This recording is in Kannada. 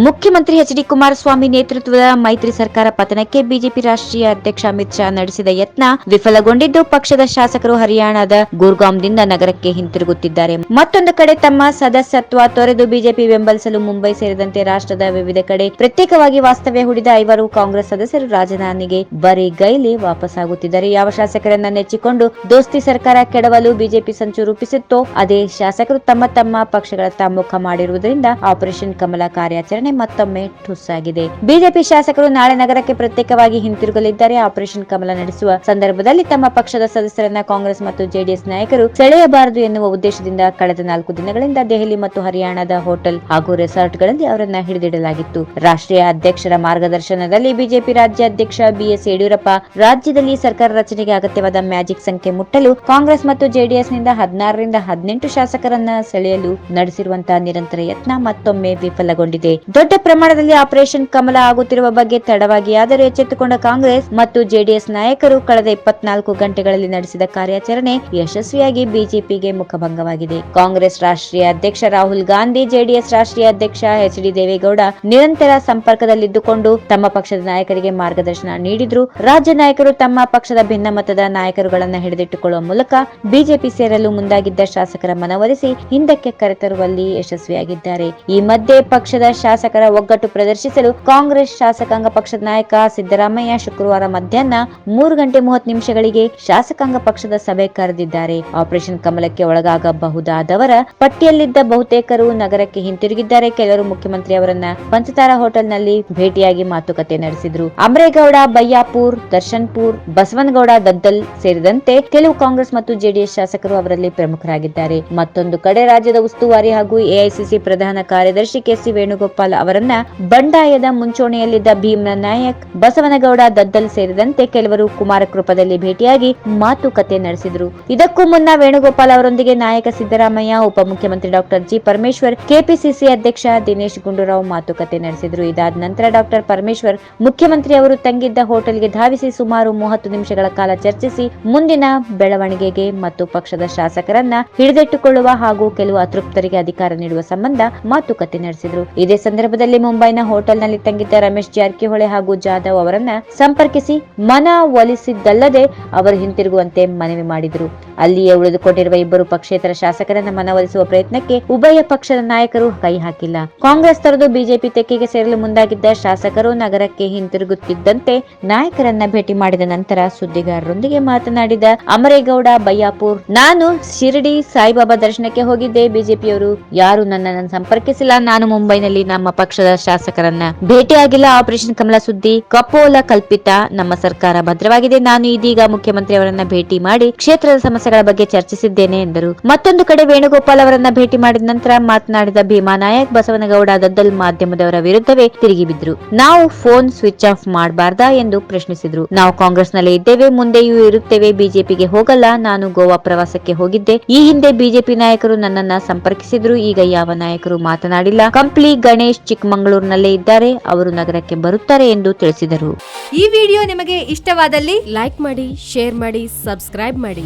ಮುಖ್ಯಮಂತ್ರಿ ಎಚ್.ಡಿ. ಕುಮಾರಸ್ವಾಮಿ ನೇತೃತ್ವದ ಮೈತ್ರಿ ಸರ್ಕಾರ ಪತನಕ್ಕೆ ಬಿಜೆಪಿ ರಾಷ್ಟ್ರೀಯ ಅಧ್ಯಕ್ಷ ಅಮಿತ್ ಶಾ ನಡೆಸಿದ ಯತ್ನ ವಿಫಲಗೊಂಡಿದ್ದು, ಪಕ್ಷದ ಶಾಸಕರು ಹರಿಯಾಣದ ಗುರ್ಗಾಂವ್ದಿಂದ ನಗರಕ್ಕೆ ಹಿಂತಿರುಗುತ್ತಿದ್ದಾರೆ. ಮತ್ತೊಂದು ಕಡೆ ತಮ್ಮ ಸದಸ್ಯತ್ವ ತೊರೆದು ಬಿಜೆಪಿ ಬೆಂಬಲಿಸಲು ಮುಂಬೈ ಸೇರಿದಂತೆ ರಾಷ್ಟ್ರದ ವಿವಿಧ ಕಡೆ ಪ್ರತ್ಯೇಕವಾಗಿ ವಾಸ್ತವ್ಯ ಹೂಡಿದ 5 ಕಾಂಗ್ರೆಸ್ ಸದಸ್ಯರು ರಾಜಧಾನಿಗೆ ಬರಿಗೈಲಿ ವಾಪಸ್ಸಾಗುತ್ತಿದ್ದಾರೆ. ಯಾವ ಶಾಸಕರನ್ನ ನೆಚ್ಚಿಕೊಂಡು ದೋಸ್ತಿ ಸರ್ಕಾರ ಕೆಡವಲು ಬಿಜೆಪಿ ಸಂಚು ರೂಪಿಸಿತ್ತೋ ಅದೇ ಶಾಸಕರು ತಮ್ಮ ತಮ್ಮ ಪಕ್ಷಗಳತ್ತ ಮುಖ ಮಾಡಿರುವುದರಿಂದ ಆಪರೇಷನ್ ಕಮಲ ಕಾರ್ಯಾಚರಣೆ ಮತ್ತೊಮ್ಮೆ ಠುಸ್ಸಾಗಿದೆ. ಬಿಜೆಪಿ ಶಾಸಕರು ನಾಳೆ ನಗರಕ್ಕೆ ಪ್ರತ್ಯೇಕವಾಗಿ ಹಿಂತಿರುಗಲಿದ್ದಾರೆ. ಆಪರೇಷನ್ ಕಮಲ ನಡೆಸುವ ಸಂದರ್ಭದಲ್ಲಿ ತಮ್ಮ ಪಕ್ಷದ ಸದಸ್ಯರನ್ನ ಕಾಂಗ್ರೆಸ್ ಮತ್ತು ಜೆಡಿಎಸ್ ನಾಯಕರು ಸೆಳೆಯಬಾರದು ಎನ್ನುವ ಉದ್ದೇಶದಿಂದ ಕಳೆದ 4 ದಿನಗಳಿಂದ ದೆಹಲಿ ಮತ್ತು ಹರಿಯಾಣದ ಹೋಟೆಲ್ ಹಾಗೂ ರೆಸಾರ್ಟ್ಗಳಲ್ಲಿ ಅವರನ್ನ ಹಿಡಿದಿಡಲಾಗಿತ್ತು. ರಾಷ್ಟ್ರೀಯ ಅಧ್ಯಕ್ಷರ ಮಾರ್ಗದರ್ಶನದಲ್ಲಿ ಬಿಜೆಪಿ ರಾಜ್ಯಾಧ್ಯಕ್ಷ ಬಿಎಸ್ ಯಡಿಯೂರಪ್ಪ ರಾಜ್ಯದಲ್ಲಿ ಸರ್ಕಾರ ರಚನೆಗೆ ಅಗತ್ಯವಾದ ಮ್ಯಾಜಿಕ್ ಸಂಖ್ಯೆ ಮುಟ್ಟಲು ಕಾಂಗ್ರೆಸ್ ಮತ್ತು ಜೆಡಿಎಸ್ ನಿಂದ 16 ರಿಂದ 18 ಶಾಸಕರನ್ನ ಸೆಳೆಯಲು ನಡೆಸಿರುವಂತಹ ನಿರಂತರ ಯತ್ನ ಮತ್ತೊಮ್ಮೆ ವಿಫಲಗೊಂಡಿದೆ. ದೊಡ್ಡ ಪ್ರಮಾಣದಲ್ಲಿ ಆಪರೇಷನ್ ಕಮಲ ಆಗುತ್ತಿರುವ ಬಗ್ಗೆ ತಡವಾಗಿ ಆದರೂ ಎಚ್ಚೆತ್ತುಕೊಂಡ ಕಾಂಗ್ರೆಸ್ ಮತ್ತು ಜೆಡಿಎಸ್ ನಾಯಕರು ಕಳೆದ 24 ಗಂಟೆಗಳಲ್ಲಿ ನಡೆಸಿದ ಕಾರ್ಯಾಚರಣೆ ಯಶಸ್ವಿಯಾಗಿ ಬಿಜೆಪಿಗೆ ಮುಖಭಂಗವಾಗಿದೆ. ಕಾಂಗ್ರೆಸ್ ರಾಷ್ಟ್ರೀಯ ಅಧ್ಯಕ್ಷ ರಾಹುಲ್ ಗಾಂಧಿ, ಜೆಡಿಎಸ್ ರಾಷ್ಟ್ರೀಯ ಅಧ್ಯಕ್ಷ ಎಚ್.ಡಿ. ದೇವೇಗೌಡ ನಿರಂತರ ಸಂಪರ್ಕದಲ್ಲಿದ್ದುಕೊಂಡು ತಮ್ಮ ಪಕ್ಷದ ನಾಯಕರಿಗೆ ಮಾರ್ಗದರ್ಶನ ನೀಡಿದ್ರು. ರಾಜ್ಯ ನಾಯಕರು ತಮ್ಮ ಪಕ್ಷದ ಭಿನ್ನಮತದ ನಾಯಕರುಗಳನ್ನ ಹಿಡಿದಿಟ್ಟುಕೊಳ್ಳುವ ಮೂಲಕ ಬಿಜೆಪಿ ಸೇರಲು ಮುಂದಾಗಿದ್ದ ಶಾಸಕರ ಮನವೊಲಿಸಿ ಹಿಂದಕ್ಕೆ ಕರೆತರುವಲ್ಲಿ ಯಶಸ್ವಿಯಾಗಿದ್ದಾರೆ. ಈ ಮಧ್ಯೆ ಪಕ್ಷದ ಶಾಸಕರ ಒಗ್ಗಟ್ಟು ಪ್ರದರ್ಶಿಸಲು ಕಾಂಗ್ರೆಸ್ ಶಾಸಕಾಂಗ ಪಕ್ಷದ ನಾಯಕ ಸಿದ್ದರಾಮಯ್ಯ ಶುಕ್ರವಾರ ಮಧ್ಯಾಹ್ನ 3:30 ಶಾಸಕಾಂಗ ಪಕ್ಷದ ಸಭೆ ಕರೆದಿದ್ದಾರೆ. ಆಪರೇಷನ್ ಕಮಲಕ್ಕೆ ಒಳಗಾಗಬಹುದಾದವರ ಪಟ್ಟಿಯಲ್ಲಿದ್ದ ಬಹುತೇಕರು ನಗರಕ್ಕೆ ಹಿಂತಿರುಗಿದ್ದಾರೆ. ಕೆಲವರು ಮುಖ್ಯಮಂತ್ರಿ ಅವರನ್ನ ಪಂಚತಾರಾ ಹೋಟೆಲ್ನಲ್ಲಿ ಭೇಟಿಯಾಗಿ ಮಾತುಕತೆ ನಡೆಸಿದ್ರು. ಅಮರೇಗೌಡ, ಬಯ್ಯಾಪುರ್, ದರ್ಶನ್ಪುರ್, ಬಸವನಗೌಡ, ದದ್ದಲ್ ಸೇರಿದಂತೆ ಕೆಲವು ಕಾಂಗ್ರೆಸ್ ಮತ್ತು ಜೆಡಿಎಸ್ ಶಾಸಕರು ಅವರಲ್ಲಿ ಪ್ರಮುಖರಾಗಿದ್ದಾರೆ. ಮತ್ತೊಂದು ಕಡೆ ರಾಜ್ಯದ ಉಸ್ತುವಾರಿ ಹಾಗೂ ಎಐಸಿಸಿ ಪ್ರಧಾನ ಕಾರ್ಯದರ್ಶಿ ಕೆಸಿ ವೇಣುಗೋಪಾಲ್ ಅವರನ್ನ ಬಂಡಾಯದ ಮುಂಚೂಣಿಯಲ್ಲಿದ್ದ ಭೀಮ್ನ ನಾಯಕ್, ಬಸವನಗೌಡ, ದದ್ದಲ್ ಸೇರಿದಂತೆ ಕೆಲವರು ಕುಮಾರಕೃಪದಲ್ಲಿ ಭೇಟಿಯಾಗಿ ಮಾತುಕತೆ ನಡೆಸಿದರು. ಇದಕ್ಕೂ ಮುನ್ನ ವೇಣುಗೋಪಾಲ್ ಅವರೊಂದಿಗೆ ನಾಯಕ ಸಿದ್ದರಾಮಯ್ಯ, ಉಪಮುಖ್ಯಮಂತ್ರಿ ಡಾಕ್ಟರ್ ಜಿ. ಪರಮೇಶ್ವರ್, ಕೆಪಿಸಿಸಿ ಅಧ್ಯಕ್ಷ ದಿನೇಶ್ ಗುಂಡೂರಾವ್ ಮಾತುಕತೆ ನಡೆಸಿದರು. ಇದಾದ ನಂತರ ಡಾಕ್ಟರ್ ಪರಮೇಶ್ವರ್ ಮುಖ್ಯಮಂತ್ರಿ ಅವರು ತಂಗಿದ್ದ ಹೋಟೆಲ್ಗೆ ಧಾವಿಸಿ ಸುಮಾರು 30 ನಿಮಿಷಗಳ ಕಾಲ ಚರ್ಚಿಸಿ ಮುಂದಿನ ಬೆಳವಣಿಗೆಗೆ ಮತ್ತು ಪಕ್ಷದ ಶಾಸಕರನ್ನ ಹಿಡಿದಿಟ್ಟುಕೊಳ್ಳುವ ಹಾಗೂ ಕೆಲವು ಅತೃಪ್ತರಿಗೆ ಅಧಿಕಾರ ನೀಡುವ ಸಂಬಂಧ ಮಾತುಕತೆ ನಡೆಸಿದರು. ಇದೇ ಸಂದರ್ಭದಲ್ಲಿ ಮುಂಬೈನ ಹೋಟೆಲ್ನಲ್ಲಿ ತಂಗಿದ್ದ ರಮೇಶ್ ಜಾರಕಿಹೊಳಿ ಹಾಗೂ ಜಾಧವ್ ಅವರನ್ನ ಸಂಪರ್ಕಿಸಿ ಮನವೊಲಿಸಿದ್ದಲ್ಲದೆ ಅವರು ಹಿಂತಿರುಗುವಂತೆ ಮನವಿ ಮಾಡಿದರು. ಅಲ್ಲಿಯೇ ಉಳಿದುಕೊಂಡಿರುವ 2 ಪಕ್ಷೇತರ ಶಾಸಕರನ್ನ ಮನವೊಲಿಸುವ ಪ್ರಯತ್ನಕ್ಕೆ ಉಭಯ ಪಕ್ಷದ ನಾಯಕರು ಕೈ ಹಾಕಿಲ್ಲ. ಕಾಂಗ್ರೆಸ್ ತೊರೆದು ಬಿಜೆಪಿ ತೆಕ್ಕೆಗೆ ಸೇರಲು ಮುಂದಾಗಿದ್ದ ಶಾಸಕರು ನಗರಕ್ಕೆ ಹಿಂತಿರುಗುತ್ತಿದ್ದಂತೆ ನಾಯಕರನ್ನ ಭೇಟಿ ಮಾಡಿದ ನಂತರ ಸುದ್ದಿಗಾರರೊಂದಿಗೆ ಮಾತನಾಡಿದ ಅಮರೇಗೌಡ, ಬಯ್ಯಾಪುರ್, ನಾನು ಶಿರಡಿ ಸಾಯಿಬಾಬಾ ದರ್ಶನಕ್ಕೆ ಹೋಗಿದ್ದೆ. ಬಿಜೆಪಿಯವರು ಯಾರು ನನ್ನನ್ನು ಸಂಪರ್ಕಿಸಿಲ್ಲ. ನಾನು ಮುಂಬೈನಲ್ಲಿ ನಮ್ಮ ಪಕ್ಷದ ಶಾಸಕರನ್ನ ಭೇಟಿಯಾಗಿಲ್ಲ. ಆಪರೇಷನ್ ಕಮಲ ಸುದ್ದಿ ಕಪೋಲ ಕಲ್ಪಿತ. ನಮ್ಮ ಸರ್ಕಾರ ಭದ್ರವಾಗಿದೆ. ನಾನು ಇದೀಗ ಮುಖ್ಯಮಂತ್ರಿ ಅವರನ್ನ ಭೇಟಿ ಮಾಡಿ ಕ್ಷೇತ್ರದ ಸಮಸ್ಯೆಗಳ ಬಗ್ಗೆ ಚರ್ಚಿಸಿದ್ದೇನೆ ಎಂದರು. ಮತ್ತೊಂದು ಕಡೆ ವೇಣುಗೋಪಾಲ್ ಅವರನ್ನ ಭೇಟಿ ಮಾಡಿದ ನಂತರ ಮಾತನಾಡಿದ ಭೀಮಾ ನಾಯಕ್, ಬಸವನಗೌಡ, ದದ್ದಲ್ ಮಾಧ್ಯಮದವರ ವಿರುದ್ಧವೇ ತಿರುಗಿ ಬಿದ್ರು. ನಾವು ಫೋನ್ ಸ್ವಿಚ್ ಆಫ್ ಮಾಡಬಾರ್ದಾ ಎಂದು ಪ್ರಶ್ನಿಸಿದ್ರು. ನಾವು ಕಾಂಗ್ರೆಸ್ನಲ್ಲೇ ಇದ್ದೇವೆ, ಮುಂದೆಯೂ ಇರುತ್ತೇವೆ, ಬಿಜೆಪಿಗೆ ಹೋಗಲ್ಲ. ನಾನು ಗೋವಾ ಪ್ರವಾಸಕ್ಕೆ ಹೋಗಿದ್ದೆ. ಈ ಹಿಂದೆ ಬಿಜೆಪಿ ನಾಯಕರು ನನ್ನನ್ನ ಸಂಪರ್ಕಿಸಿದ್ರು. ಈಗ ಯಾವ ನಾಯಕರು ಮಾತನಾಡಿಲ್ಲ. ಕಂಪ್ಲಿ ಗಣೇಶ್ ಚಿಕ್ಕಮಗಳೂರಿನಲ್ಲೇ ಇದ್ದಾರೆ. ಅವರು ನಗರಕ್ಕೆ ಬರುತ್ತಾರೆ ಎಂದು ತಿಳಿಸಿದರು. ಈ ವಿಡಿಯೋ ನಿಮಗೆ ಇಷ್ಟವಾದಲ್ಲಿ ಲೈಕ್ ಮಾಡಿ, ಶೇರ್ ಮಾಡಿ, ಸಬ್ಸ್ಕ್ರೈಬ್ ಮಾಡಿ.